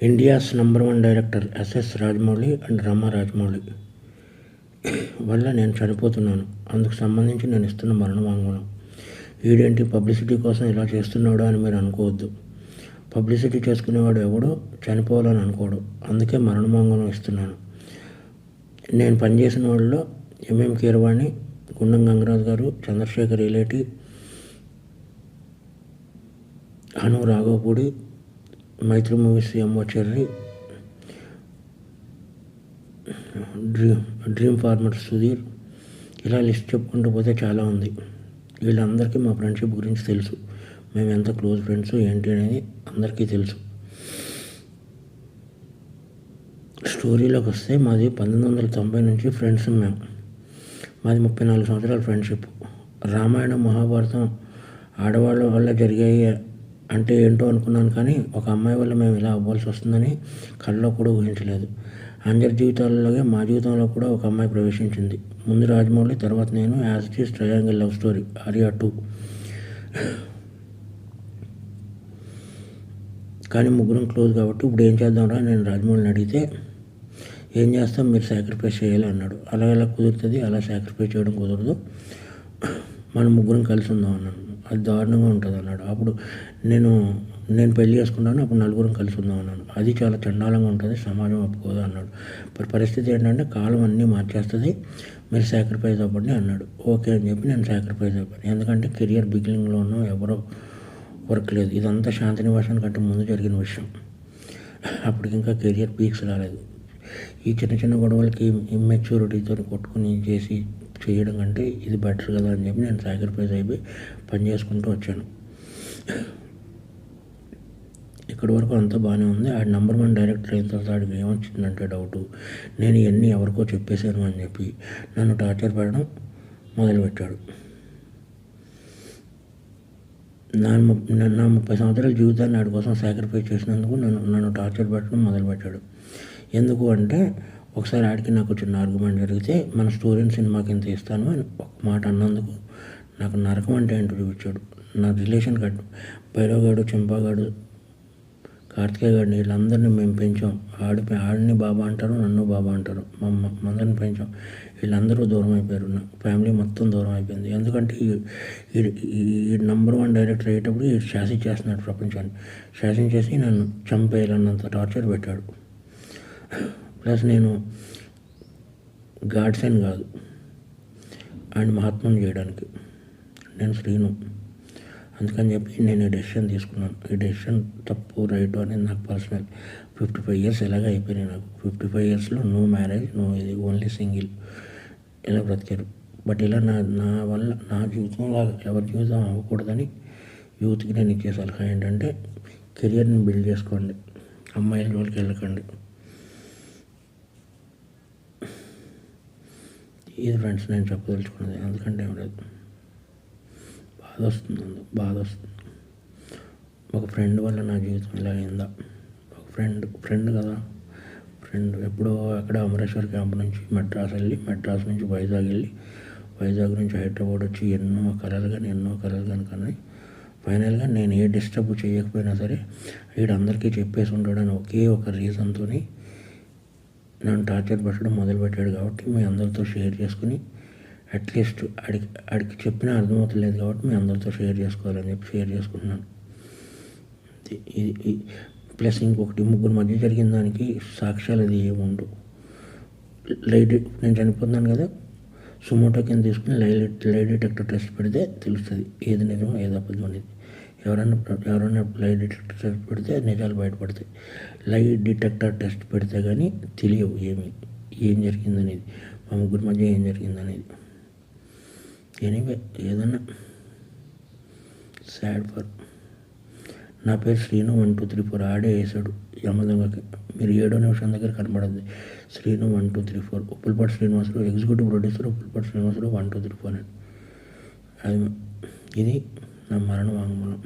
India's #1 director SS Rajamouli and Rama Rajamouli వల్ల నేను చనిపోతున్నాను. అందుకు సంబంధించి నేను ఇస్తున్న మరణ వాంగ్మూలం. వీడేంటి పబ్లిసిటీ కోసం ఇలా చేస్తున్నాడు అని మీరు అనుకోవద్దు. పబ్లిసిటీ చేసుకునేవాడు ఎవడో చనిపోవాలని అనుకోడు. అందుకే మరణ వాంగ్మూలం ఇస్తున్నాను. నేను పనిచేసిన వాళ్ళలో ఎంఎం కీరవాణి, గుండం గంగరాజు గారు, చంద్రశేఖర్ ఇలేటి, అను రాఘవపూడి, మైత్రి మూవీస్ ఎంఓ చెర్రి, డ్రీమ్ ఫార్మర్ సుధీర్, ఇలా లిస్ట్ చెప్పుకుంటూ పోతే చాలా ఉంది. వీళ్ళందరికీ మా ఫ్రెండ్షిప్ గురించి తెలుసు. మేము ఎంత క్లోజ్ ఫ్రెండ్స్ ఏంటి అనేది అందరికీ తెలుసు. స్టోరీలోకి వస్తే మాది 1990 నుంచి ఫ్రెండ్స్. మాది 34 సంవత్సరాల ఫ్రెండ్షిప్. రామాయణం, మహాభారతం ఆడవాళ్ళ వల్ల జరిగాయి అంటే ఏంటో అనుకున్నాను, కానీ ఒక అమ్మాయి వల్ల మేము ఇలా అవ్వాల్సి వస్తుందని కళ్ళలో కూడా ఊహించలేదు. అందరి జీవితాలలోనే మా జీవితంలో కూడా ఒక అమ్మాయి ప్రవేశించింది. ముందు రాజమౌళి, తర్వాత నేను. As it is triangle love story, Arya 2. కానీ ముగ్గురం క్లోజ్ కాబట్టి ఇప్పుడు ఏం చేద్దాంరా నేను రాజమౌళిని అడిగితే, ఏం చేస్తాం, మీరు సాక్రిఫైస్ చేయాలి అన్నాడు. అలా ఎలా కుదురుతుంది, అలా సాక్రిఫైస్ చేయడం కుదరదు, మనం ముగ్గురం కలిసి ఉందాం అన్నాను. అది దారుణంగా ఉంటుంది అన్నాడు. అప్పుడు నేను పెళ్లి చేసుకున్నాను, అప్పుడు నలుగురం కలిసి ఉందాం అన్నాను. అది చాలా చండాలంగా ఉంటుంది, సమాజం ఒప్పుకోదు అన్నాడు. పరిస్థితి ఏంటంటే కాలం అన్నీ మార్చేస్తుంది, మీరు సాక్రిఫైస్ అవ్వండి అన్నాడు. ఓకే అని చెప్పి నేను సాక్రిఫైస్ అయిపోయాను. ఎందుకంటే కెరియర్ బిగినింగ్లో ఉన్న ఎవరో వర్క్ లేదు. ఇదంతా శాంతినివాసన్ కంటే ముందు జరిగిన విషయం. అప్పటికి ఇంకా కెరియర్ పీక్స్ రాలేదు. ఈ చిన్న చిన్న గొడవలకి ఇమ్మెచ్యూరిటీతో కొట్టుకుని చేయడం కంటే ఇది బెటర్ కదా అని చెప్పి నేను సాక్రిఫైస్ అయిపోయి పని చేసుకుంటూ వచ్చాను. ఇక్కడి వరకు అంతా బాగానే ఉంది. ఆ #1 డైరెక్టర్ అయిన తర్వాత ఆడికి ఏమొచ్చిందంటే డౌటు, నేను ఇవన్నీ ఎవరికో చెప్పేశాను అని చెప్పి నన్ను టార్చర్ పెట్టడం మొదలుపెట్టాడు. నా 30 సంవత్సరాల జీవితాన్ని ఆడి కోసం సాక్రిఫైస్ చేసినందుకు నన్ను టార్చర్ పెట్టడం మొదలుపెట్టాడు. ఎందుకు అంటే, ఒకసారి ఆడికి నాకు చిన్న ఆర్గ్యుమెంట్ జరిగితే మన స్టోరీని సినిమాకి ఇంత ఇస్తాను అని ఒక మాట అన్నందుకు నాకు నరకం అంటే ఏంటో చూపించాడు. నా రిలేషన్ కట్టు భైరవగాడు, చెంపాగాడు, కార్తికేయ గాడిని వీళ్ళందరినీ మేము పెంచాం. ఆడిని బాబా అంటారు, నన్ను బాబా అంటారు. అందరిని పెంచాం. వీళ్ళందరూ దూరం అయిపోయారు. నా ఫ్యామిలీ మొత్తం దూరం అయిపోయింది. ఎందుకంటే ఈ #1 డైరెక్టర్ అయ్యేటప్పుడు ఈ శాసించేస్తున్నాడు ప్రపంచాన్ని. శాసించేసి నన్ను చంపేయాలన్నంత టార్చర్ పెట్టాడు. ప్లస్ నేను గాడ్సన్ కాదు, అండ్ మహాత్మను చేయడానికి నేను శ్రీను. అందుకని చెప్పి నేను ఈ డెసిషన్ తీసుకున్నాను. ఈ డెసిషన్ తప్పు రైట్ అనేది నాకు పర్సనల్. 55 years ఎలాగ అయిపోయినాయి నాకు. 55 yearsలో నో మ్యారేజ్, నో ఇది, ఓన్లీ సింగిల్ ఇలా బ్రతికారు. బట్ ఇలా నా వల్ల నా జీవితంలో ఎవరి జీవితం అవ్వకూడదని యూత్కి నేను ఇచ్చే సలహా ఏంటంటే, కెరియర్ని బిల్డ్ చేసుకోండి, అమ్మాయిల జోలికి వెళ్ళకండి. ఇది ఫ్రెండ్స్ నేను చెప్పదలుచుకున్నది. ఎందుకంటే బాధ వస్తుంది. ఒక ఫ్రెండ్ వల్ల నా జీవితం ఇలా అయిందా. ఒక ఫ్రెండ్ కదా, ఫ్రెండ్ ఎప్పుడో అక్కడ అమరేశ్వర్ క్యాంప్ నుంచి మెడ్రాస్ వెళ్ళి, మెడ్రాస్ నుంచి వైజాగ్ వెళ్ళి, వైజాగ్ నుంచి హైదరాబాద్ వచ్చి ఎన్నో కలలు కానీ ఫైనల్గా నేను ఏ డిస్టర్బ్ చేయకపోయినా సరే వీడందరికీ చెప్పేసి ఉంటాడని ఒకే ఒక రీజన్తో నన్ను టార్చర్ పెట్టడం మొదలుపెట్టాడు. కాబట్టి మీ అందరితో షేర్ చేసుకుని, అట్లీస్ట్ ఆడికి చెప్పినా అర్థమవుతలేదు కాబట్టి మీ అందరితో షేర్ చేసుకోవాలని చెప్పి షేర్ చేసుకుంటున్నాను. ఇది ప్లస్ ఇంకొకటి, ముగ్గురు మధ్య జరిగిన దానికి సాక్ష్యాలు అది ఏముండవు. నేను చనిపోతున్నాను కదా, సుమోటో కింద తీసుకుని లై డిటెక్టర్ టెస్ట్ పెడితే తెలుస్తుంది ఏది నిజమో ఏది అబద్ధం అనేది. ఎవరైనా లై డిటెక్టర్ టెస్ట్ పెడితే నిజాలు బయటపడతాయి. లై డిటెక్టర్ టెస్ట్ పెడితే కానీ తెలియవు ఏం జరిగిందనేది, మా ముగ్గురి మధ్య ఏం జరిగిందనేది. ఎనీవే, ఏదన్నా సాడ్ ఫర్. నా పేరు శ్రీను 1 2 3 4 ఆడే వేసాడు యమదొంగకి. మీరు 7వ నిమిషం దగ్గర కనబడద్ది శ్రీను 1 2 3 4. ఉప్పులపాటి శ్రీనివాసరావు, ఎగ్జిక్యూటివ్ ప్రొడ్యూసర్ ఉప్పులపాటి శ్రీనివాసరావు 1 2 3 4 అని. ఇది నా మరణ వాంగ్మూలం.